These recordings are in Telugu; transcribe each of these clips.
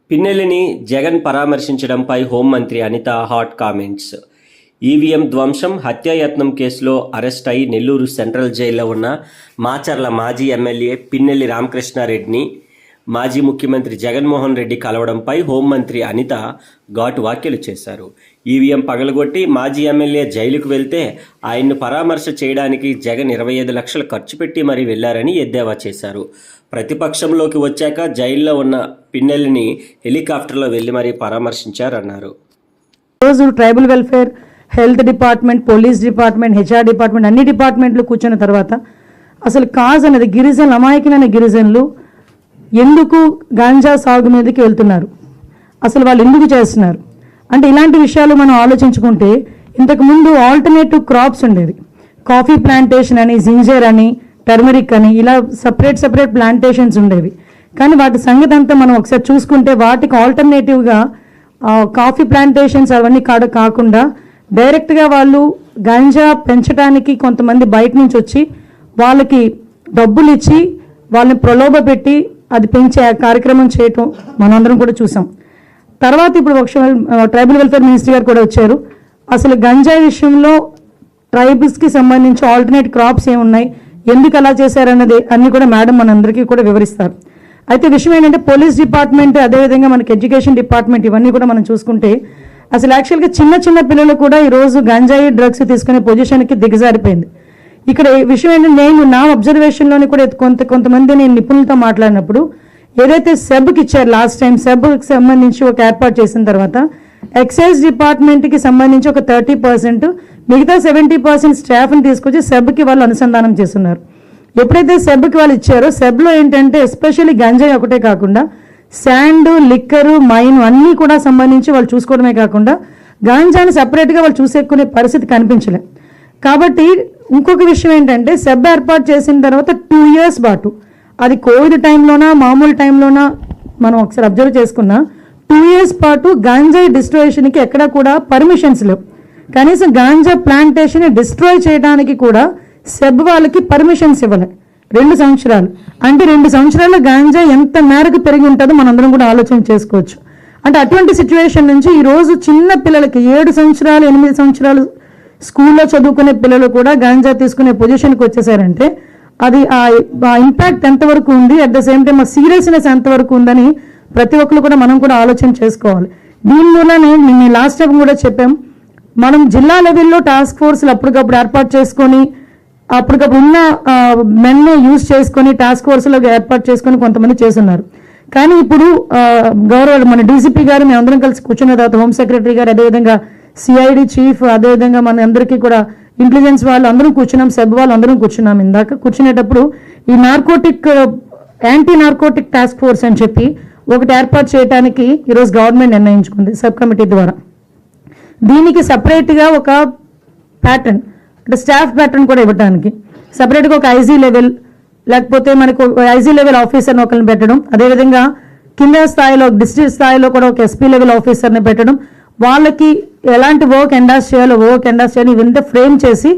పిన్నెల్లిని జగన్ పరామర్శించడంపై హోంమంత్రి అనిత హాట్ కామెంట్స్. ఈవీఎం ధ్వంసం, హత్యాయత్నం కేసులో అరెస్ట్ అయి నెల్లూరు సెంట్రల్ జైల్లో ఉన్న మాచర్ల మాజీ ఎమ్మెల్యే పిన్నెల్లి రామకృష్ణారెడ్డిని మాజీ ముఖ్యమంత్రి జగన్మోహన్ రెడ్డి కలవడంపై హోంమంత్రి అనిత ఘాటు వ్యాఖ్యలు చేశారు. ఈవీఎం పగలగొట్టి మాజీ ఎమ్మెల్యే జైలుకు వెళ్తే ఆయన్ను పరామర్శ చేయడానికి జగన్ 25 లక్షలు ఖర్చు పెట్టి మరీ వెళ్లారని ఎద్దేవా చేశారు. ప్రతిపక్షంలోకి వచ్చాక జైల్లో ఉన్న పిన్నెల్లిని హెలికాప్టర్లో వెళ్లి మరీ పరామర్శించారన్నారు. రోజు tribal welfare, health department, police department, HR department అన్ని డిపార్ట్మెంట్లు కూర్చున్న తర్వాత అసలు కాజ్ అనేది గిరిజనులు, అమాయకులైన గిరిజనులు ఎందుకు గాంజా సాగు మీదకి వెళ్తున్నారు, అసలు వాళ్ళు ఎందుకు చేస్తున్నారు అంటే ఇలాంటి విషయాలు మనం ఆలోచించుకుంటే ఇంతకుముందు ఆల్టర్నేటివ్ క్రాప్స్ ఉండేది. కాఫీ ప్లాంటేషన్ అని, జింజర్ అని, టర్మరిక్ అని ఇలా సపరేట్ ప్లాంటేషన్స్ ఉండేవి. కానీ వాటి సంగతి అంతా మనం ఒకసారి చూసుకుంటే వాటికి ఆల్టర్నేటివ్గా కాఫీ ప్లాంటేషన్స్ అవన్నీ కాకుండా డైరెక్ట్గా వాళ్ళు గాంజా పెంచడానికి కొంతమంది బయట నుంచి వచ్చి వాళ్ళకి డబ్బులు ఇచ్చి వాళ్ళని ప్రలోభ పెట్టి అది పెంచే కార్యక్రమం చేయటం మనందరం కూడా చూసాం. తర్వాత ఇప్పుడు ట్రైబల్ వెల్ఫేర్ మినిస్ట్రీ గారు కూడా వచ్చారు. అసలు గంజాయి విషయంలో ట్రైబల్స్కి సంబంధించి ఆల్టర్నేట్ క్రాప్స్ ఏమున్నాయి, ఎందుకు అలా చేశారన్నది అన్ని కూడా మేడం మనందరికీ కూడా వివరిస్తారు. అయితే విషయం ఏంటంటే పోలీస్ డిపార్ట్మెంట్, అదేవిధంగా మనకి ఎడ్యుకేషన్ డిపార్ట్మెంట్ ఇవన్నీ కూడా మనం చూసుకుంటే అసలు యాక్చువల్గా చిన్న పిల్లలు కూడా ఈరోజు గంజాయి డ్రగ్స్ తీసుకునే పొజిషన్కి దిగజారిపోయింది. ఇక్కడ విషయం ఏంటంటే నేను నా అబ్జర్వేషన్లోని కూడా కొంతమంది నేను నిపుణులతో మాట్లాడినప్పుడు ఏదైతే సెబ్కి ఇచ్చారు లాస్ట్ టైం, సెబ్కి సంబంధించి ఒక ఏర్పాటు చేసిన తర్వాత ఎక్సైజ్ డిపార్ట్మెంట్కి సంబంధించి ఒక 30%, మిగతా 70% స్టాఫ్ని తీసుకొచ్చి సెబ్కి వాళ్ళు అనుసంధానం చేస్తున్నారు. ఎప్పుడైతే సెబ్కి వాళ్ళు ఇచ్చారో సెబ్లో ఏంటంటే ఎస్పెషల్లీ గంజాయి ఒకటే కాకుండా శాండ్, లిక్కరు, మైన్ అన్నీ కూడా సంబంధించి వాళ్ళు చూసుకోవడమే కాకుండా గాంజాని సపరేట్గా వాళ్ళు చూసేకునే పరిస్థితి కనిపించలే. కాబట్టి ఇంకొక విషయం ఏంటంటే సెబ్ ఏర్పాటు చేసిన తర్వాత 2 years పాటు, అది కోవిడ్ టైంలోనా మామూలు టైంలోనా మనం ఒకసారి అబ్జర్వ్ చేసుకున్నా 2 years పాటు గాంజాయి డిస్ట్రాయేషన్కి ఎక్కడా కూడా పర్మిషన్స్ లేవు. కనీసం గాంజా ప్లాంటేషన్ డిస్ట్రాయ్ చేయడానికి కూడా సెబ్ వాళ్ళకి పర్మిషన్స్ ఇవ్వలే 2 సంవత్సరాలు. అంటే 2 సంవత్సరాల గాంజా ఎంత మేరకు పెరిగి ఉంటుందో మనందరం కూడా ఆలోచన చేసుకోవచ్చు. అంటే అటువంటి సిచ్యువేషన్ నుంచి ఈరోజు చిన్న పిల్లలకి 7 సంవత్సరాలు 8 సంవత్సరాలు స్కూల్లో చదువుకునే పిల్లలు కూడా గాంజా తీసుకునే పొజిషన్కి వచ్చేసారంటే అది ఆ ఇంపాక్ట్ ఎంతవరకు ఉంది, అట్ ద సేమ్ టైం ఆ సీరియస్నెస్ ఎంతవరకు ఉందని ప్రతి ఒక్కరు కూడా మనం కూడా ఆలోచన చేసుకోవాలి. దీనివల్లనే మేము లాస్ట్ టైం కూడా చెప్పాం, మనం జిల్లా లెవెల్లో టాస్క్ ఫోర్స్లు అప్పటికప్పుడు ఏర్పాటు చేసుకొని అప్పటికప్పుడు ఉన్న మెన్ను యూజ్ చేసుకొని టాస్క్ ఫోర్స్లో ఏర్పాటు చేసుకొని కొంతమంది చేస్తున్నారు. కానీ ఇప్పుడు గౌరవ మన డీసీపీ గారు మేమందరం కలిసి కూర్చున్న తర్వాత హోమ్ సెక్రటరీ గారు, అదేవిధంగా సిఐడి చీఫ్, అదేవిధంగా మన అందరికీ కూడా ఇంటెలిజెన్స్ వాళ్ళు అందరం కూర్చున్నాం, సెబ్ వాళ్ళు అందరం కూర్చున్నాం. ఇందాక కూర్చునేటప్పుడు ఈ యాంటీ నార్కోటిక్ టాస్క్ ఫోర్స్ అని చెప్పి ఒకటి ఏర్పాటు చేయడానికి ఈరోజు గవర్నమెంట్ నిర్ణయించుకుంది సబ్ కమిటీ ద్వారా. దీనికి సపరేట్గా ఒక ప్యాటర్న్ అంటే స్టాఫ్ ప్యాటర్న్ కూడా ఇవ్వడానికి సపరేట్గా ఒక ఐజీ లెవెల్, లేకపోతే మనకు ఐజీ లెవెల్ ఆఫీసర్ని ఒకరిని పెట్టడం, అదేవిధంగా కింద స్థాయిలో డిస్ట్రిక్ట్ స్థాయిలో కూడా ఒక ఎస్పీ లెవెల్ ఆఫీసర్ని పెట్టడం, వాళ్ళకి ఎలాంటి వర్క్ ఎండాస్ చేయాలో ఇవంతా ఫ్రేమ్ చేసి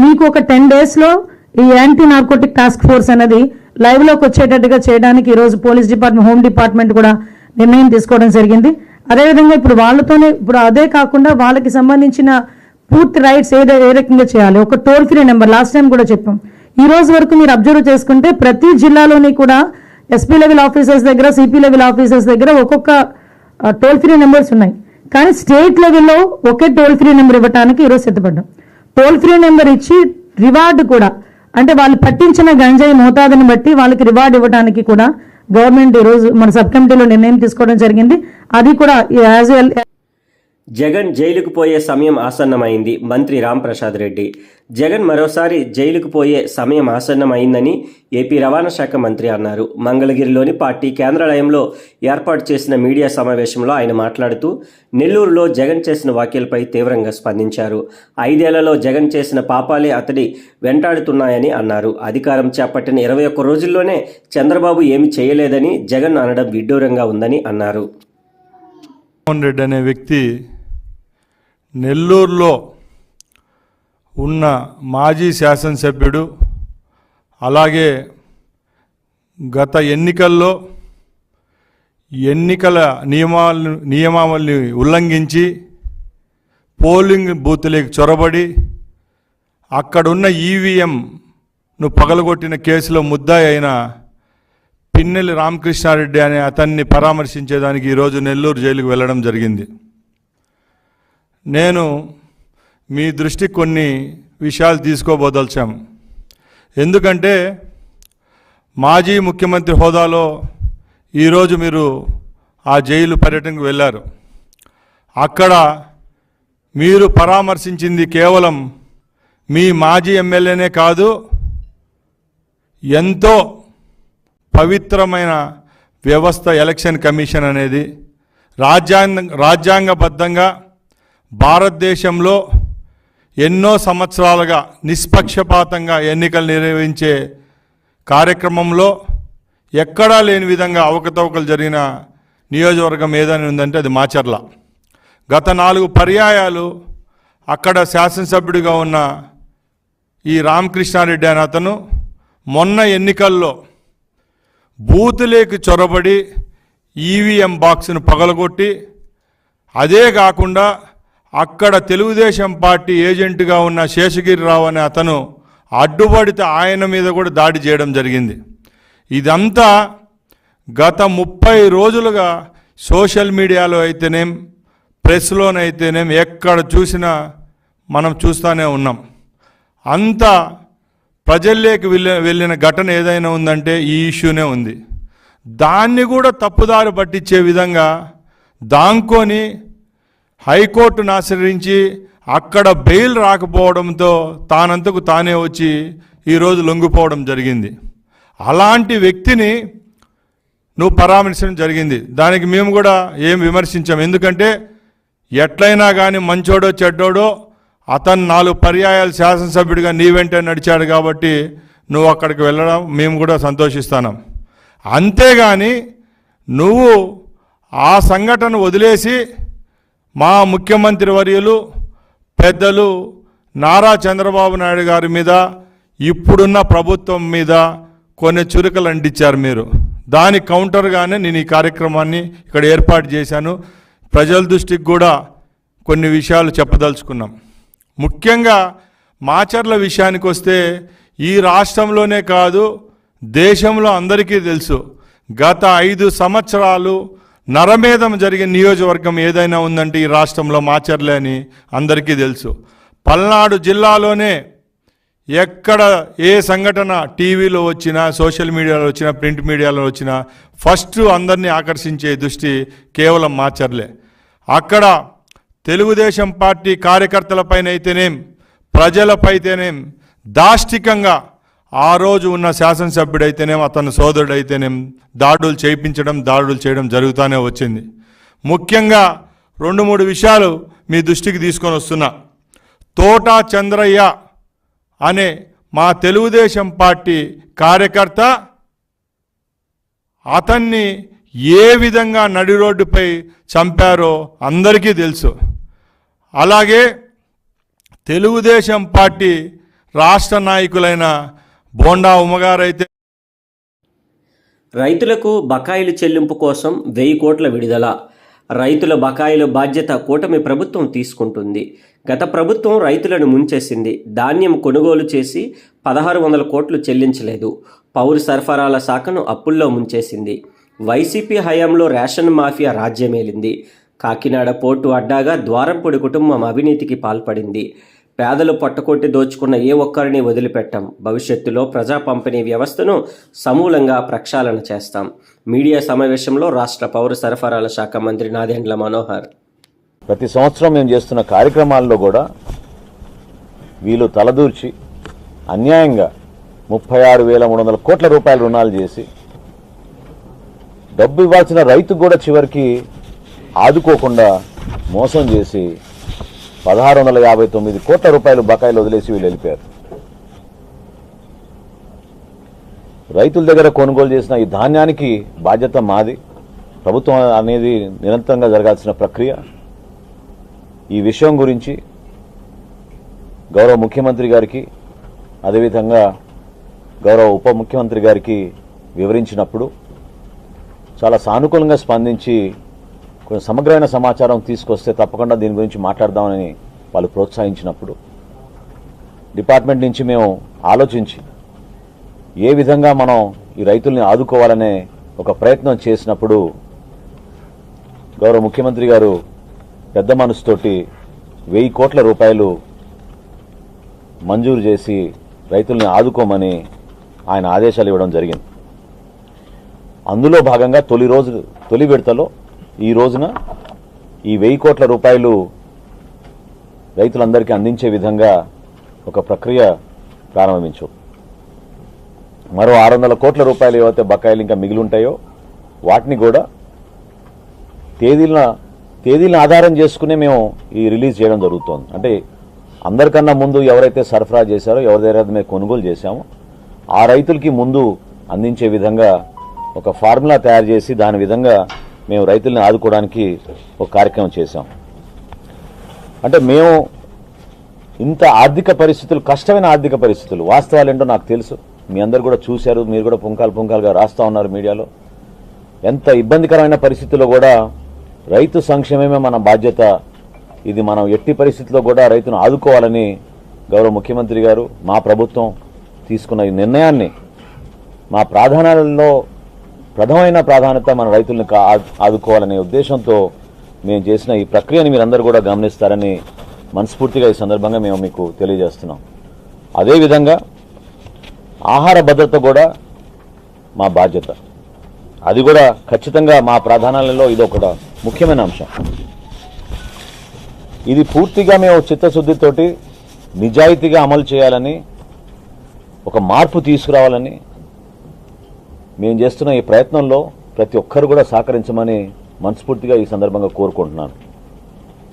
మీకు ఒక 10 daysలో ఈ యాంటీ నార్కోటిక్ టాస్క్ ఫోర్స్ అనేది లైవ్లోకి వచ్చేటట్టుగా చేయడానికి ఈరోజు పోలీస్ డిపార్ట్మెంట్, హోమ్ డిపార్ట్మెంట్ కూడా నిర్ణయం తీసుకోవడం జరిగింది. అదేవిధంగా ఇప్పుడు వాళ్ళతోనే అదే కాకుండా వాళ్ళకి సంబంధించిన పూర్తి రైట్స్ ఏ రకంగా చేయాలి, ఒక toll free number last time కూడా చెప్పాం. ఈ రోజు వరకు మీరు అబ్జర్వ్ చేసుకుంటే ప్రతి జిల్లాలోని కూడా ఎస్పీ లెవెల్ ఆఫీసర్స్ దగ్గర, సిపి లెవెల్ ఆఫీసర్స్ దగ్గర ఒక్కొక్క టోల్ ఫ్రీ నెంబర్స్ ఉన్నాయి. కానీ స్టేట్ లెవెల్లో ఒకే టోల్ ఫ్రీ నెంబర్ ఇవ్వడానికి ఈరోజు సిద్ధపడ్డాం. టోల్ ఫ్రీ నెంబర్ ఇచ్చి రివార్డు కూడా, అంటే వాళ్ళు పట్టించిన గంజాయి మోతాదుని బట్టి వాళ్ళకి రివార్డు ఇవ్వడానికి కూడా గవర్నమెంట్ ఈరోజు మన సబ్ కమిటీలో నిర్ణయం తీసుకోవడం జరిగింది. అది కూడా యాజ్ వెల్. జగన్ జైలుకు పోయే సమయం ఆసన్నమైంది. మంత్రి రాంప్రసాద్ రెడ్డి. జగన్ మరోసారి జైలుకు పోయే సమయం ఆసన్నమైందని ఏపీ రవాణా శాఖ మంత్రి అన్నారు. మంగళగిరిలోని పార్టీ కేంద్రాలయంలో ఏర్పాటు చేసిన మీడియా సమావేశంలో ఆయన మాట్లాడుతూ నెల్లూరులో జగన్ చేసిన వ్యాఖ్యలపై తీవ్రంగా స్పందించారు. 5 ఏళ్లలో జగన్ చేసిన పాపాలే అతడి వెంటాడుతున్నాయని అన్నారు. అధికారం చేపట్టిన 21 రోజుల్లోనే చంద్రబాబు ఏమి చేయలేదని జగన్ అనడం విడ్డూరంగా ఉందని అన్నారు. జగన్మోహన్ రెడ్డి అనే వ్యక్తి నెల్లూరులో ఉన్న మాజీ శాసనసభ్యుడు, అలాగే గత ఎన్నికల్లో ఎన్నికల నియమావళిని ఉల్లంఘించి పోలింగ్ బూత్లోకి చొరబడి అక్కడున్న ఈవీఎంను పగలగొట్టిన కేసులో ముద్దాయి అయిన పిన్నెల్లి రామకృష్ణారెడ్డి అనే అతన్ని పరామర్శించేదానికి ఈరోజు నెల్లూరు జైలుకు వెళ్ళడం జరిగింది. నేను మీ దృష్టికి కొన్ని విషయాలు తీసుకోబోదలిచాము. ఎందుకంటే మాజీ ముఖ్యమంత్రి హోదాలో ఈరోజు మీరు ఆ జైలు పర్యటనకు వెళ్ళారు. అక్కడ మీరు పరామర్శించింది కేవలం మీ మాజీ ఎమ్మెల్యేనే కాదు, ఎంతో పవిత్రమైన వ్యవస్థ ఎలక్షన్ కమిషన్ అనేది రాజ్యాంగబద్ధంగా భారతదేశంలో ఎన్నో సంవత్సరాలుగా నిష్పక్షపాతంగా ఎన్నికలు నిర్వహించే కార్యక్రమంలో ఎక్కడా లేని విధంగా అవకతవకలు జరిగిన నియోజకవర్గం ఏదైనా ఉందంటే అది మాచర్ల. గత 4 పర్యాయాలు అక్కడ శాసనసభ్యుడిగా ఉన్న ఈ రామకృష్ణారెడ్డి అనే అతను మొన్న ఎన్నికల్లో బూతులేకి చొరబడి ఈవీఎం బాక్స్ను పగలగొట్టి, అదే కాకుండా అక్కడ తెలుగుదేశం పార్టీ ఏజెంట్గా ఉన్న శేషగిరిరావు అనే అతను అడ్డుపడితే ఆయన మీద కూడా దాడి చేయడం జరిగింది. ఇదంతా గత 30 రోజులుగా సోషల్ మీడియాలో అయితేనేం ప్రెస్లోనైతేనేం ఎక్కడ చూసినా మనం చూస్తూనే ఉన్నాం. అంతా ప్రజల్లోకి వెళ్ళిన ఘటన ఏదైనా ఉందంటే ఈ ఇష్యూనే ఉంది. దాన్ని కూడా తప్పుదారి పట్టించే విధంగా దాంకొని హైకోర్టును ఆశ్రయించి అక్కడ బెయిల్ రాకపోవడంతో తానంతకు తానే వచ్చి ఈరోజు లొంగిపోవడం జరిగింది. అలాంటి వ్యక్తిని నువ్వు పరామర్శించడం జరిగింది. దానికి మేము కూడా ఏం విమర్శించాం. ఎందుకంటే ఎట్లయినా కానీ మంచోడో చెడ్డోడో అతను 4 పర్యాయాలు శాసనసభ్యుడిగా నీ వెంటే నడిచాడు కాబట్టి నువ్వు అక్కడికి వెళ్ళడం మేము కూడా సంతోషిస్తున్నాం. అంతేగాని నువ్వు ఆ సంఘటన వదిలేసి మా ముఖ్యమంత్రి వర్యులు పెద్దలు నారా చంద్రబాబు నాయుడు గారి మీద, ఇప్పుడున్న ప్రభుత్వం మీద కొన్ని చురుకలు అంటించారు మీరు. దాని కౌంటర్గానే నేను ఈ కార్యక్రమాన్ని ఇక్కడ ఏర్పాటు చేశాను. ప్రజల దృష్టికి కూడా కొన్ని విషయాలు చెప్పదలుచుకున్నాం. ముఖ్యంగా మాచర్ల విషయానికి వస్తే ఈ రాష్ట్రంలోనే కాదు దేశంలో అందరికీ తెలుసు, గత 5 సంవత్సరాలు నరమేధం జరిగిన నియోజకవర్గం ఏదైనా ఉందంటే ఈ రాష్ట్రంలో మాచర్లే అని అందరికీ తెలుసు. పల్నాడు జిల్లాలోనే ఎక్కడ ఏ సంఘటన టీవీలో వచ్చినా, సోషల్ మీడియాలో వచ్చినా, ప్రింట్ మీడియాలో వచ్చినా ఫస్ట్ అందరినీ ఆకర్షించే దృష్టి కేవలం మాచర్లే. అక్కడ తెలుగుదేశం పార్టీ కార్యకర్తలపైన అయితేనేం ప్రజలపైతేనేం దాష్టికంగా ఆ రోజు ఉన్న శాసనసభ్యుడైతేనేం అతని సోదరుడైతేనేం దాడులు చేయడం జరుగుతూనే వచ్చింది. ముఖ్యంగా 2-3 విషయాలు మీ దృష్టికి తీసుకొని వస్తున్నా. తోటా చంద్రయ్య అనే మా తెలుగుదేశం పార్టీ కార్యకర్త అతన్ని ఏ విధంగా నడి రోడ్డుపై చంపారో అందరికీ తెలుసు. అలాగే తెలుగుదేశం పార్టీ రాష్ట్ర నాయకులైన బోండా ఉమ్మగారైతే రైతులకు బకాయిలు చెల్లింపు కోసం 1000 కోట్ల విడుదల. రైతుల బకాయిల బాధ్యత కూటమి ప్రభుత్వం తీసుకుంటుంది. గత ప్రభుత్వం రైతులను ముంచేసింది. ధాన్యం కొనుగోలు చేసి 1600 కోట్లు చెల్లించలేదు. పౌర సరఫరాల శాఖను అప్పుల్లో ముంచేసింది. వైసీపీ హయాంలో రేషన్ మాఫియా రాజ్యమేలింది. కాకినాడ పోర్టు అడ్డాగా ద్వారంపూడి కుటుంబం అవినీతికి పాల్పడింది. పేదలు పట్టుకొట్టి దోచుకున్న ఏ ఒక్కరిని వదిలిపెట్టాం. భవిష్యత్తులో ప్రజా పంపిణీ వ్యవస్థను సమూలంగా ప్రక్షాళన చేస్తాం. మీడియా సమావేశంలో రాష్ట్ర పౌర సరఫరాల శాఖ మంత్రి నాదెండ్ల మనోహర్. ప్రతి సంవత్సరం మేము చేస్తున్న కార్యక్రమాల్లో కూడా వీళ్ళు తలదూర్చి అన్యాయంగా 36,300 కోట్ల రూపాయల రుణాలు చేసి డబ్బు ఇవ్వాల్సిన రైతుకు కూడా చివరికి ఆదుకోకుండా మోసం చేసి 1659 కోట్ల రూపాయలు బకాయిలు వదిలేసి వీళ్ళు వెళ్ళిపోయారు. రైతుల దగ్గర కొనుగోలు చేసిన ఈ ధాన్యానికి బాధ్యత మాది. ప్రభుత్వం అనేది నిరంతరంగా జరగాల్సిన ప్రక్రియ. ఈ విషయం గురించి గౌరవ ముఖ్యమంత్రి గారికి అదేవిధంగా గౌరవ ఉప ముఖ్యమంత్రి గారికి వివరించినప్పుడు చాలా సానుకూలంగా స్పందించి కొంచెం సమగ్రమైన సమాచారం తీసుకొస్తే తప్పకుండా దీని గురించి మాట్లాడదామని వాళ్ళు ప్రోత్సహించినప్పుడు డిపార్ట్మెంట్ నుంచి మేము ఆలోచించి ఏ విధంగా మనం ఈ రైతుల్ని ఆదుకోవాలనే ఒక ప్రయత్నం చేసినప్పుడు గౌరవ ముఖ్యమంత్రి గారు పెద్ద మనసుతోటి 1000 కోట్ల రూపాయలు మంజూరు చేసి రైతుల్ని ఆదుకోమని ఆయన ఆదేశాలు ఇవ్వడం జరిగింది. అందులో భాగంగా తొలి విడతలో ఈ రోజున ఈ 1000 కోట్ల రూపాయలు రైతులందరికీ అందించే విధంగా ఒక ప్రక్రియ ప్రారంభించాం. మరో 600 కోట్ల రూపాయలు ఏవైతే బకాయిలు ఇంకా మిగిలి ఉంటాయో వాటిని కూడా తేదీలను ఆధారం చేసుకునే మేము ఈ రిలీజ్ చేయడం జరుగుతోంది. అంటే అందరికన్నా ముందు ఎవరైతే సరఫరా చేశారో ఎవరి దగ్గర మేము కొనుగోలు చేశామో ఆ రైతులకి ముందు అందించే విధంగా ఒక ఫార్ములా తయారు చేసి దాని విధంగా మేము రైతుల్ని ఆదుకోవడానికి ఒక కార్యక్రమం చేశాం. అంటే మేము ఇంత ఆర్థిక పరిస్థితులు, కష్టమైన ఆర్థిక పరిస్థితులు, వాస్తవాలు ఏంటో నాకు తెలుసు, మీ అందరు కూడా చూశారు, మీరు కూడా పుంకాలుగా రాస్తూ ఉన్నారు మీడియాలో. ఎంత ఇబ్బందికరమైన పరిస్థితుల్లో కూడా రైతు సంక్షేమమే మన బాధ్యత, ఇది మనం ఎట్టి పరిస్థితుల్లో కూడా రైతును ఆదుకోవాలని గౌరవ ముఖ్యమంత్రి గారు మా ప్రభుత్వం తీసుకున్న ఈ నిర్ణయాన్ని మా ప్రాధాన్యాలలో ప్రథమైన ప్రాధాన్యత మన రైతులను ఆదుకోవాలనే ఉద్దేశంతో మేము చేసిన ఈ ప్రక్రియని మీరందరూ కూడా గమనిస్తారని మనస్ఫూర్తిగా ఈ సందర్భంగా మేము మీకు తెలియజేస్తున్నాం. అదేవిధంగా ఆహార భద్రత కూడా మా బాధ్యత, అది కూడా ఖచ్చితంగా మా ప్రాధాన్యాలలో ఇది ఒక ముఖ్యమైన అంశం. ఇది పూర్తిగా మేము చిత్తశుద్ధితోటి నిజాయితీగా అమలు చేయాలని, ఒక మార్పు తీసుకురావాలని మేము చేస్తున్న ఈ ప్రయత్నంలో ప్రతి ఒక్కరు కూడా సహకరించమని మనస్ఫూర్తిగా ఈ సందర్భంగా కోరుకుంటున్నాను.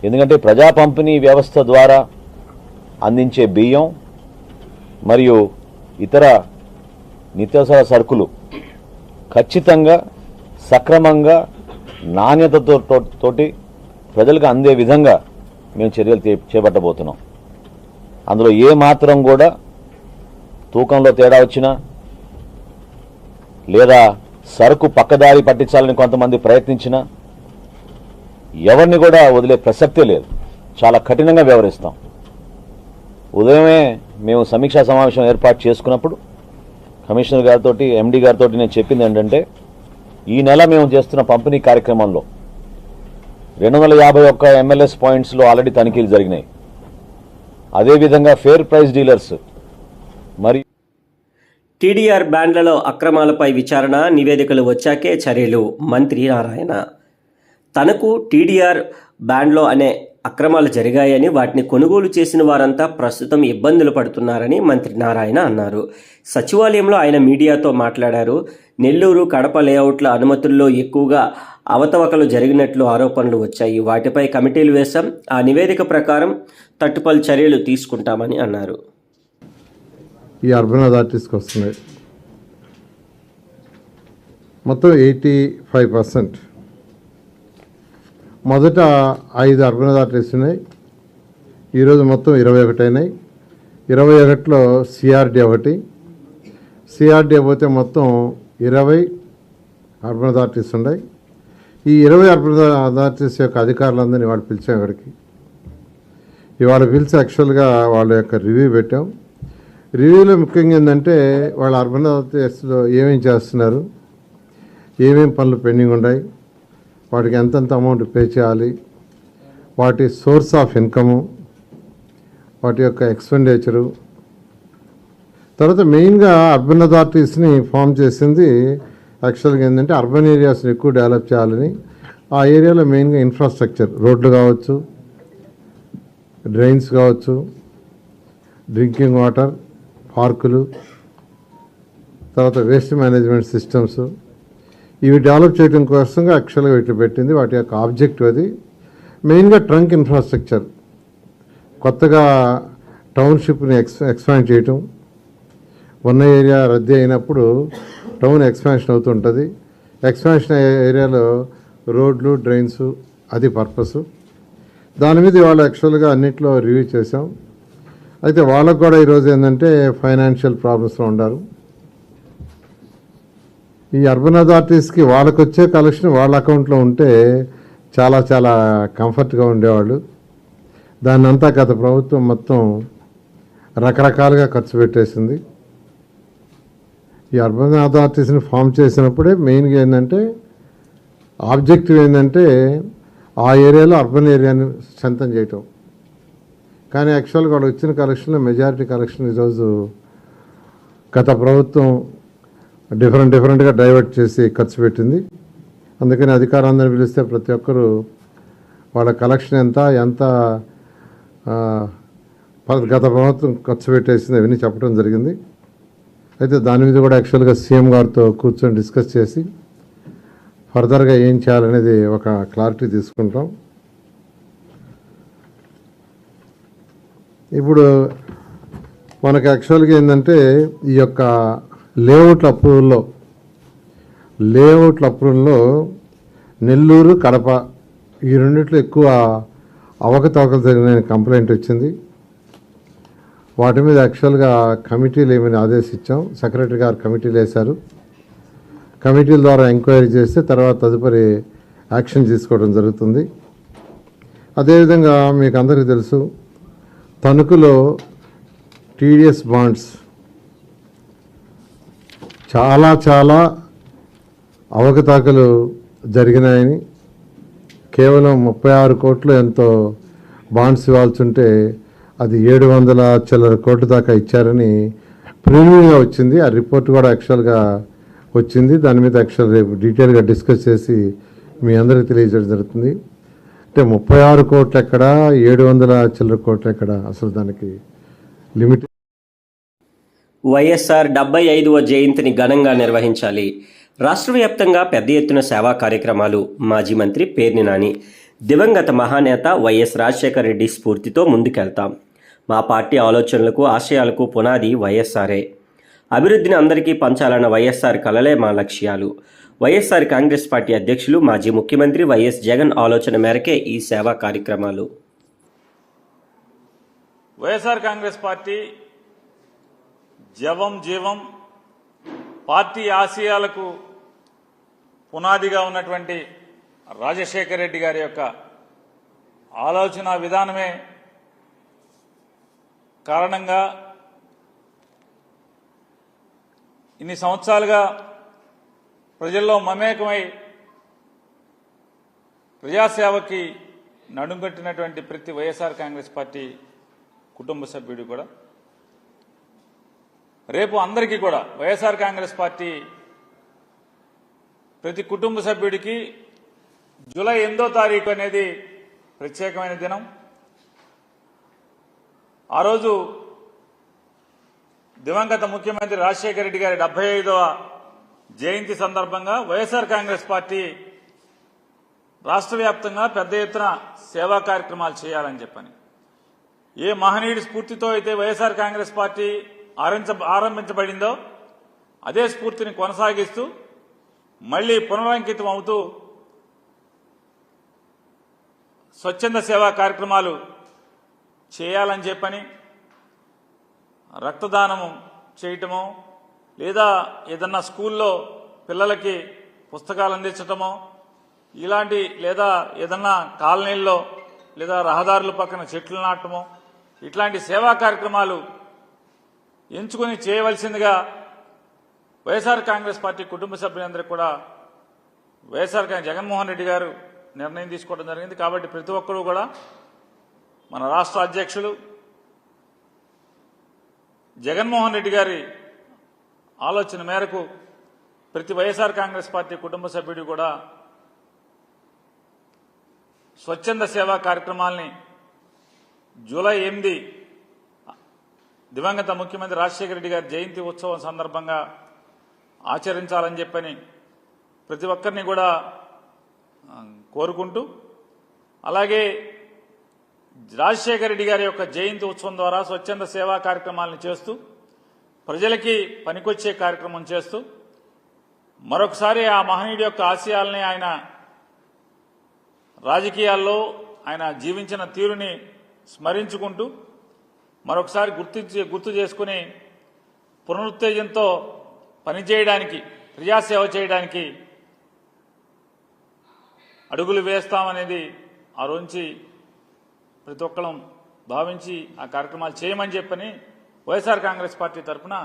ఎందుకంటే ప్రజా పంపిణీ వ్యవస్థ ద్వారా అందించే బియ్యం మరియు ఇతర నిత్యావసర సరుకులు ఖచ్చితంగా సక్రమంగా నాణ్యతతోటి ప్రజలకు అందే విధంగా మేము చర్యలు చేపట్టబోతున్నాం. అందులో ఏ మాత్రం కూడా తూకంలో తేడా వచ్చినా లేదా సరుకు పక్కదారి పట్టించాలని కొంతమంది ప్రయత్నించినా ఎవరిని కూడా వదిలే ప్రసక్తే లేదు. చాలా కఠినంగా వ్యవహరిస్తాం. ఉదయమే మేము సమీక్షా సమావేశం ఏర్పాటు చేసుకున్నప్పుడు కమిషనర్ గారితో, ఎండీ గారితో నేను చెప్పింది ఏంటంటే, ఈ నెల మేము చేస్తున్న పంపిణీ కార్యక్రమంలో 251 MLS పాయింట్స్లో ఆల్రెడీ తనిఖీలు జరిగినాయి. అదేవిధంగా ఫేర్ ప్రైస్ డీలర్స్ మరియు టీడీఆర్ బ్యాండ్లలో అక్రమాలపై విచారణ, నివేదికలు వచ్చాకే చర్యలు. మంత్రి నారాయణ తనకు టీడీఆర్ బ్యాండ్లో అనే అక్రమాలు జరిగాయని, వాటిని కొనుగోలు చేసిన వారంతా ప్రస్తుతం ఇబ్బందులు పడుతున్నారని మంత్రి నారాయణ అన్నారు. సచివాలయంలో ఆయన మీడియాతో మాట్లాడారు. నెల్లూరు, కడప లేఅవుట్ల అనుమతుల్లో ఎక్కువగా అవతవకలు జరిగినట్లు ఆరోపణలు వచ్చాయి. వాటిపై కమిటీలు వేశాం. ఆ నివేదిక ప్రకారం తట్టుపల్లి చర్యలు తీసుకుంటామని అన్నారు. ఈ అర్బన్ అథారిటీస్కి వస్తున్నాయి మొత్తం 85%. మొదట 5 అర్బన్ అథారిటీస్ ఉన్నాయి. ఈరోజు మొత్తం 21 అయినాయి. 21లో సిఆర్డీ ఒకటి. సిఆర్డీ పోతే మొత్తం 20 అర్బన్ అథారిటీస్ ఉన్నాయి. ఈ 20 అర్బన్ అథారిటీస్ యొక్క అధికారులందరినీ ఇవాళ పిలిచాం. ఇవాళ పిలిచి యాక్చువల్గా వాళ్ళ యొక్క రివ్యూ పెట్టాం. రివ్యూలో ముఖ్యంగా ఏంటంటే వాళ్ళ అర్బన్ అథారిటీస్లో ఏమేమి చేస్తున్నారు, ఏమేమి పనులు పెండింగ్ ఉన్నాయి, వాటికి ఎంతెంత అమౌంట్ పే చేయాలి, వాటి సోర్స్ ఆఫ్ ఇన్కము, వాటి యొక్క ఎక్స్పెండిచరు. తర్వాత మెయిన్గా అర్బన్ అథారిటీస్ని ఫామ్ చేసింది యాక్చువల్గా ఏంటంటే అర్బన్ ఏరియాస్ని ఎక్కువ డెవలప్ చేయాలని. ఆ ఏరియాలో మెయిన్గా ఇన్ఫ్రాస్ట్రక్చర్, రోడ్లు కావచ్చు, డ్రైన్స్ కావచ్చు, డ్రింకింగ్ వాటర్, పార్కులు, తర్వాత వేస్ట్ మేనేజ్మెంట్ సిస్టమ్స్, ఇవి డెవలప్ చేయడం కోసంగా యాక్చువల్గా వీటిని పెట్టింది. వాటి యొక్క ఆబ్జెక్టివ్ అది. మెయిన్గా ట్రంక్ ఇన్ఫ్రాస్ట్రక్చర్, కొత్తగా టౌన్షిప్ని ఎక్స్పాండ్ చేయటం. ఉన్న ఏరియా రద్దీ అయినప్పుడు టౌన్ ఎక్స్పాన్షన్ అవుతుంటుంది. ఎక్స్పాన్షన్ ఏరియాలో రోడ్లు, డ్రైన్స్, అది పర్పస్. దాని మీద ఇవాళ యాక్చువల్గా అన్నింటిలో రివ్యూ చేసాం. అయితే వాళ్ళకు కూడా ఈరోజు ఏంటంటే ఫైనాన్షియల్ ప్రాబ్లమ్స్లో ఉన్నారు. ఈ అర్బన్ అథారిటీస్కి వాళ్ళకు వచ్చే కలెక్షన్ వాళ్ళ అకౌంట్లో ఉంటే చాలా చాలా కంఫర్ట్గా ఉండేవాళ్ళు. దాన్ని అంతా గత ప్రభుత్వం మొత్తం రకరకాలుగా ఖర్చు పెట్టేసింది. ఈ అర్బన్ అథారిటీస్ని ఫామ్ చేసినప్పుడే మెయిన్గా ఏంటంటే ఆబ్జెక్టివ్ ఏంటంటే ఆ ఏరియాలో అర్బన్ ఏరియాని స్ట్రెంథన్ చేయటం. కానీ యాక్చువల్గా వాళ్ళు వచ్చిన కలెక్షన్లో మెజారిటీ కలెక్షన్ ఈరోజు గత ప్రభుత్వం డిఫరెంట్గా డైవర్ట్ చేసి ఖర్చు పెట్టింది. అందుకని అధికారులందరినీ పిలిస్తే ప్రతి ఒక్కరూ వాళ్ళ కలెక్షన్ ఎంత గత ప్రభుత్వం ఖర్చు పెట్టేసింది అవన్నీ చెప్పడం జరిగింది. అయితే దాని మీద కూడా యాక్చువల్గా సీఎం గారితో కూర్చొని డిస్కస్ చేసి ఫర్దర్గా ఏం చేయాలనేది ఒక క్లారిటీ తీసుకుంటాం. ఇప్పుడు మనకు యాక్చువల్గా ఏంటంటే ఈ యొక్క లేఅవుట్ల అప్రూవల్లో నెల్లూరు, కడప ఈ రెండిట్లో ఎక్కువ అవకతవకలు జరిగిన కంప్లైంట్ వచ్చింది. వాటి మీద యాక్చువల్గా కమిటీలు ఏమైనా ఆదేశించాం. సెక్రటరీ గారు కమిటీలు వేశారు. కమిటీల ద్వారా ఎంక్వైరీ చేస్తే తర్వాత తదుపరి యాక్షన్ తీసుకోవడం జరుగుతుంది. అదేవిధంగా మీకు అందరికీ తెలుసు, తణుకులో టీడీఎస్ బాండ్స్ చాలా అవకతవకలు జరిగినాయని, కేవలం 36 కోట్లు ఎంతో బాండ్స్ ఇవ్వాల్సి ఉంటే అది 700 చిల్లర కోట్ల దాకా ఇచ్చారని ప్రిలిమినరీగా వచ్చింది. ఆ రిపోర్ట్ కూడా యాక్చువల్గా వచ్చింది. దాని మీద యాక్చువల్ రేపు డీటెయిల్గా డిస్కస్ చేసి మీ అందరికీ తెలియజేయడం జరుగుతుంది. అంటే 36 కోట్లు ఎక్కడ, 700 చిల్లర కోట్లు ఎక్కడ, అసలు దానికి లిమిట్. వైఎస్ఆర్ 75వ జయంతిని ఘనంగా నిర్వహించాలి. రాష్ట్ర వ్యాప్తంగా పెద్ద ఎత్తున సేవా కార్యక్రమాలు. మాజీ మంత్రి పేర్ని నాని. దివంగత మహానేత వైఎస్ రాజశేఖర రెడ్డి స్ఫూర్తితో ముందుకెళ్తాం. మా పార్టీ ఆలోచనలకు, ఆశయాలకు పునాది వైఎస్ఆరే. అభివృద్ధిని అందరికీ పంచాలన్న వైఎస్ఆర్ కలలే మా లక్ష్యాలు. వైఎస్ఆర్ కాంగ్రెస్ పార్టీ అధ్యక్షులు, మాజీ ముఖ్యమంత్రి వైఎస్ జగన్ ఆలోచన మేరకే ఈ సేవా కార్యక్రమాలు. వైఎస్ఆర్ కాంగ్రెస్ పార్టీ జీవం పార్టీ ఆశయాలకు పునాదిగా ఉన్నటువంటి రాజశేఖర రెడ్డి గారి యొక్క ఆలోచన విధానమే కారణంగా ఇన్ని సంవత్సరాలుగా ప్రజల్లో మమేకమై ప్రజాసేవకి నడుంకట్టినటువంటి ప్రతి వైఎస్ఆర్ కాంగ్రెస్ పార్టీ కుటుంబ సభ్యుడు కూడా రేపు అందరికీ కూడా వైఎస్ఆర్ కాంగ్రెస్ పార్టీ ప్రతి కుటుంబ సభ్యుడికి జూలై 8వ తారీఖు అనేది ప్రత్యేకమైన దినం. ఆ రోజు దివంగత ముఖ్యమంత్రి రాజశేఖర రెడ్డి గారి 75వ జయంతి సందర్భంగా వైఎస్ఆర్ కాంగ్రెస్ పార్టీ రాష్ట్ర వ్యాప్తంగా పెద్ద ఎత్తున సేవా కార్యక్రమాలు చేయాలని చెప్పని, ఏ మహనీయుడి స్ఫూర్తితో అయితే వైఎస్ఆర్ కాంగ్రెస్ పార్టీ ఆరంభించబడిందో అదే స్ఫూర్తిని కొనసాగిస్తూ మళ్లీ పునరంకితం అవుతూ స్వచ్ఛంద సేవా కార్యక్రమాలు చేయాలని చెప్పని, రక్తదానము చేయటమో లేదా ఏదన్నా స్కూల్లో పిల్లలకి పుస్తకాలు అందించటమో ఇలాంటి, లేదా ఏదన్నా కాలనీల్లో లేదా రహదారుల పక్కన చెట్లు నాటమో ఇట్లాంటి సేవా కార్యక్రమాలు ఎంచుకుని చేయవలసిందిగా వైఎస్ఆర్ కాంగ్రెస్ పార్టీ కుటుంబ సభ్యులందరికీ కూడా వైఎస్ఆర్ జగన్మోహన్ రెడ్డి గారు నిర్ణయం తీసుకోవడం జరిగింది. కాబట్టి ప్రతి ఒక్కరూ కూడా మన రాష్ట్ర అధ్యక్షులు జగన్మోహన్ రెడ్డి గారి ఆలోచన మేరకు ప్రతి వైఎస్ఆర్ కాంగ్రెస్ పార్టీ కుటుంబ సభ్యుడు కూడా స్వచ్ఛంద సేవా కార్యక్రమాల్ని జూలై 8 దివంగత ముఖ్యమంత్రి రాజశేఖర రెడ్డి గారి జయంతి ఉత్సవం సందర్భంగా ఆచరించాలని చెప్పని ప్రతి ఒక్కరిని కూడా కోరుకుంటూ, అలాగే రాజశేఖర రెడ్డి గారి యొక్క జయంతి ఉత్సవం ద్వారా స్వచ్ఛంద సేవా కార్యక్రమాలను చేస్తూ ప్రజలకి పనికొచ్చే కార్యక్రమం చేస్తూ మరొకసారి ఆ మహనీయుడి యొక్క ఆశయాల్ని, ఆయన రాజకీయాల్లో ఆయన జీవించిన తీరుని స్మరించుకుంటూ మరొకసారి గుర్తు చేసుకుని పునరుత్తేజంతో పనిచేయడానికి ప్రజాసేవ చేయడానికి అడుగులు వేస్తామనేది ఆ రోజు ప్రతి ఒక్కరం భావించి ఆ కార్యక్రమాలు చేయమని చెప్పని వైఎస్ఆర్ కాంగ్రెస్ పార్టీ తరఫున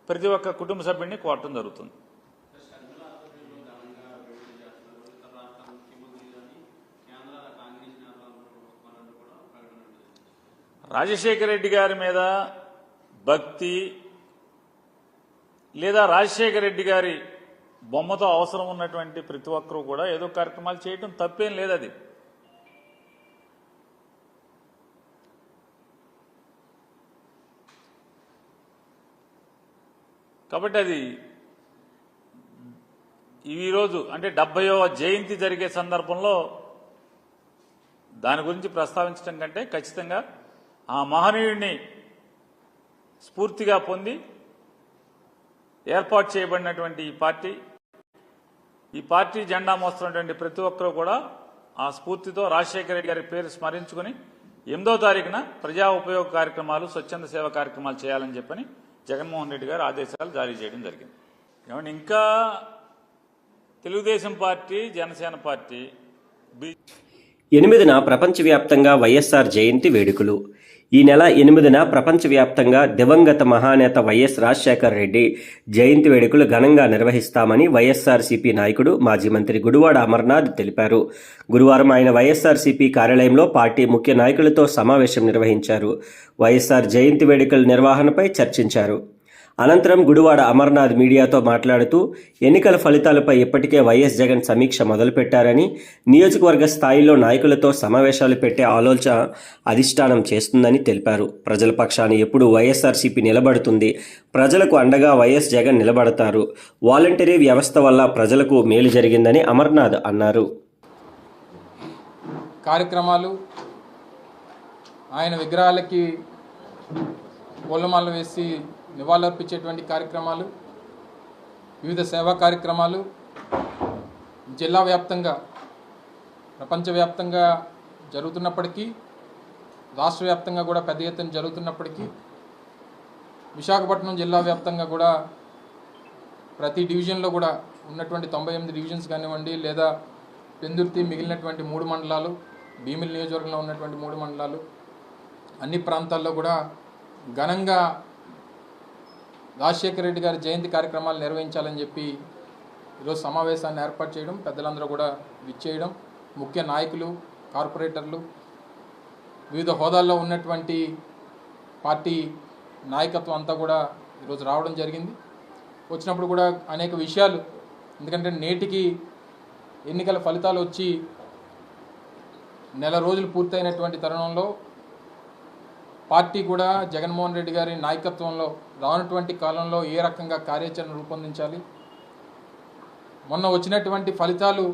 ప్రతి ఒక్క కుటుంబ సభ్యుడిని కోరటం జరుగుతుంది. రాజశేఖర రెడ్డి గారి మీద భక్తి లేదా రాజశేఖర రెడ్డి గారి బొమ్మతో అవసరం ఉన్నటువంటి ప్రతి ఒక్కరూ కూడా ఏదో కార్యక్రమాలు చేయటం తప్పేం లేదు. అది కాబట్టి అది ఈరోజు అంటే 70వ జయంతి జరిగే సందర్భంలో దాని గురించి ప్రస్తావించడం కంటే ఖచ్చితంగా ఆ మహనీయుడిని స్ఫూర్తిగా పొంది ఏర్పాటు చేయబడినటువంటి ఈ పార్టీ జెండా మోస్తున్నటువంటి ప్రతి ఒక్కరూ కూడా ఆ స్ఫూర్తితో రాజశేఖర రెడ్డి గారి పేరు స్మరించుకుని 8వ తారీఖున ప్రజా ఉపయోగ కార్యక్రమాలు, స్వచ్ఛంద సేవ కార్యక్రమాలు చేయాలని చెప్పని జగన్మోహన్ రెడ్డి గారు ఆదేశాలు జారీ చేయడం జరిగింది. ఏమంటే ఇంకా తెలుగుదేశం పార్టీ, జనసేన పార్టీ 8న ప్రపంచవ్యాప్తంగా వైఎస్ఆర్ జయంతి వేడుకలు. ఈ నెల 8న ప్రపంచవ్యాప్తంగా దివంగత మహానేత వైఎస్ రాజశేఖర రెడ్డి జయంతి వేడుకలు ఘనంగా నిర్వహిస్తామని వైఎస్ఆర్సీపీ నాయకుడు మాజీ మంత్రి గుడివాడ అమర్నాథ్ తెలిపారు. గురువారం ఆయన వైఎస్ఆర్సీపీ కార్యాలయంలో పార్టీ ముఖ్య నాయకులతో సమావేశం నిర్వహించారు. వైఎస్ఆర్ జయంతి వేడుకల నిర్వహణపై చర్చించారు. అనంతరం గుడివాడ అమర్నాథ్ మీడియాతో మాట్లాడుతూ ఎన్నికల ఫలితాలపై ఇప్పటికే వైఎస్ జగన్ సమీక్ష మొదలుపెట్టారని, నియోజకవర్గ స్థాయిలో నాయకులతో సమావేశాలు పెట్టే ఆలోచన అధిష్టానం చేస్తుందని తెలిపారు. ప్రజల పక్షాన ఎప్పుడు వైఎస్ఆర్సీపీ నిలబడుతుంది. ప్రజలకు అండగా వైఎస్ జగన్ నిలబడతారు. వాలంటరీ వ్యవస్థ వల్ల ప్రజలకు మేలు జరిగిందని అమర్నాథ్ అన్నారు. కార్యక్రమాలు, ఆయన విగ్రహాలకి పూలమాలలు వేసి నివాళులర్పించేటువంటి కార్యక్రమాలు, వివిధ సేవా కార్యక్రమాలు జిల్లా వ్యాప్తంగా, ప్రపంచవ్యాప్తంగా జరుగుతున్నప్పటికీ, రాష్ట్ర వ్యాప్తంగా కూడా పెద్ద ఎత్తున జరుగుతున్నప్పటికీ, విశాఖపట్నం జిల్లా వ్యాప్తంగా కూడా ప్రతి డివిజన్లో కూడా ఉన్నటువంటి 98 డివిజన్స్ కానివ్వండి, లేదా పెందుర్తి మిగిలినటువంటి 3 మండలాలు, భీమిలి నియోజకవర్గంలో ఉన్నటువంటి 3 మండలాలు, అన్ని ప్రాంతాల్లో కూడా ఘనంగా రాజశేఖర రెడ్డి గారి జయంతి కార్యక్రమాలు నిర్వహించాలని చెప్పి ఈరోజు సమావేశాన్ని ఏర్పాటు చేయడం, పెద్దలందరూ కూడా విచ్చేయడం, ముఖ్య నాయకులు, కార్పొరేటర్లు, వివిధ హోదాల్లో ఉన్నటువంటి పార్టీ నాయకత్వం అంతా కూడా ఈరోజు రావడం జరిగింది. వచ్చినప్పుడు కూడా అనేక విషయాలు, ఎందుకంటే నేటికి ఎన్నికల ఫలితాలు వచ్చి నెల రోజులు పూర్తయినటువంటి తరుణంలో పార్టీ కూడా జగన్మోహన్ రెడ్డి గారి నాయకత్వంలో రానటువంటి కాలంలో ఏ రకంగా కార్యాచరణ రూపొందించాలి, మొన్న వచ్చినటువంటి ఫలితాలు,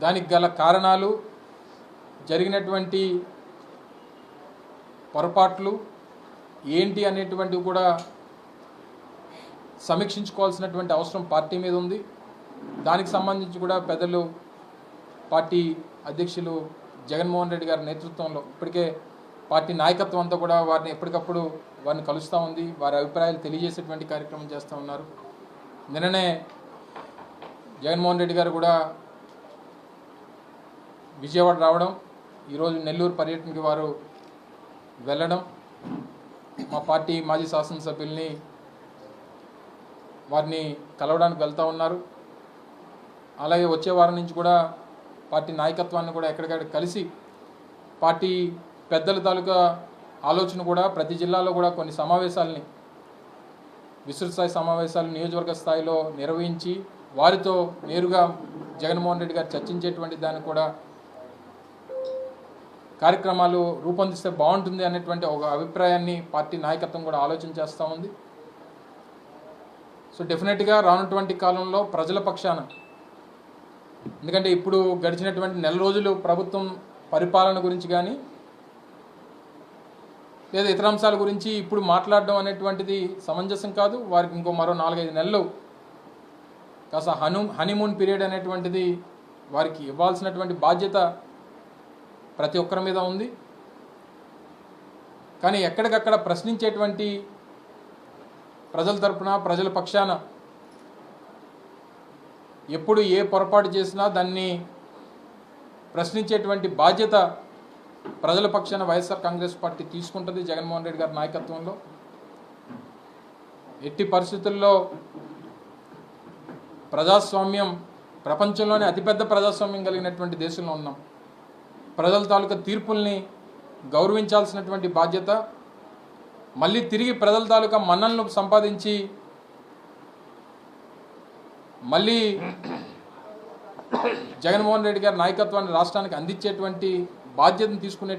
దానికి గల కారణాలు, జరిగినటువంటి పొరపాట్లు ఏంటి అనేటువంటివి కూడా సమీక్షించుకోవాల్సినటువంటి అవసరం పార్టీ మీద ఉంది. దానికి సంబంధించి కూడా పెద్దలు, పార్టీ అధ్యక్షులు జగన్మోహన్ రెడ్డి గారి నేతృత్వంలో ఇప్పటికే పార్టీ నాయకత్వం అంతా కూడా వారిని ఎప్పటికప్పుడు వారిని కలుస్తూ ఉంది, వారి అభిప్రాయాలు తెలియజేసేటువంటి కార్యక్రమం చేస్తూ ఉన్నారు. నిన్ననే జగన్మోహన్ రెడ్డి గారు కూడా విజయవాడ రావడం, ఈరోజు నెల్లూరు పర్యటనకి వారు వెళ్ళడం, మా పార్టీ మాజీ శాసనసభ్యుల్ని వారిని కలవడానికి వెళ్తూ ఉన్నారు. అలాగే వచ్చే వారం నుంచి కూడా పార్టీ నాయకత్వాన్ని కూడా ఎక్కడికక్కడ కలిసి పార్టీ పెద్దల తాలూకా ఆలోచన కూడా ప్రతి జిల్లాలో కూడా కొన్ని సమావేశాలని, విస్తృత స్థాయి సమావేశాలు నియోజకవర్గ స్థాయిలో నిర్వహించి వారితో నేరుగా జగన్మోహన్ రెడ్డి గారు చర్చించేటువంటి దాన్ని కూడా కార్యక్రమాలు రూపొందిస్తే బాగుంటుంది అనేటువంటి ఒక అభిప్రాయాన్ని పార్టీ నాయకత్వం కూడా ఆలోచన చేస్తూ ఉంది. సో డెఫినెట్గా రానున్నటువంటి కాలంలో ప్రజల పక్షాన, ఎందుకంటే ఇప్పుడు గడిచినటువంటి నెల రోజులు ప్రభుత్వం పరిపాలన గురించి కానీ లేదా ఇతర అంశాల గురించి ఇప్పుడు మాట్లాడడం అనేటువంటిది సమంజసం కాదు. వారికి ఇంకో మరో 4-5 నెలలు కాస్త హనీమూన్ పీరియడ్ అనేటువంటిది వారికి ఇవ్వాల్సినటువంటి బాధ్యత ప్రతి ఒక్కరి మీద ఉంది. కానీ ఎక్కడికక్కడ ప్రజల తరపున ప్రజల పక్షాన ఎప్పుడు ఏ పొరపాటు చేసినా దాన్ని ప్రశ్నించేటువంటి బాధ్యత ప్రజల పక్షాన వైఎస్ఆర్ కాంగ్రెస్ పార్టీ తీసుకుంటుంది జగన్మోహన్ రెడ్డి గారి నాయకత్వంలో. ఎట్టి పరిస్థితుల్లో ప్రజాస్వామ్యం ప్రపంచంలోనే అతిపెద్ద ప్రజాస్వామ్యం కలిగినటువంటి దేశంలో ఉన్నాం. ప్రజల తాలూకా తీర్పుల్ని గౌరవించాల్సినటువంటి బాధ్యత, మళ్ళీ తిరిగి ప్రజల తాలూకా మన్నలను సంపాదించి మళ్ళీ జగన్మోహన్ రెడ్డి గారి నాయకత్వాన్ని రాష్ట్రానికి అందించేటువంటి బాధ్యతను తీసుకునే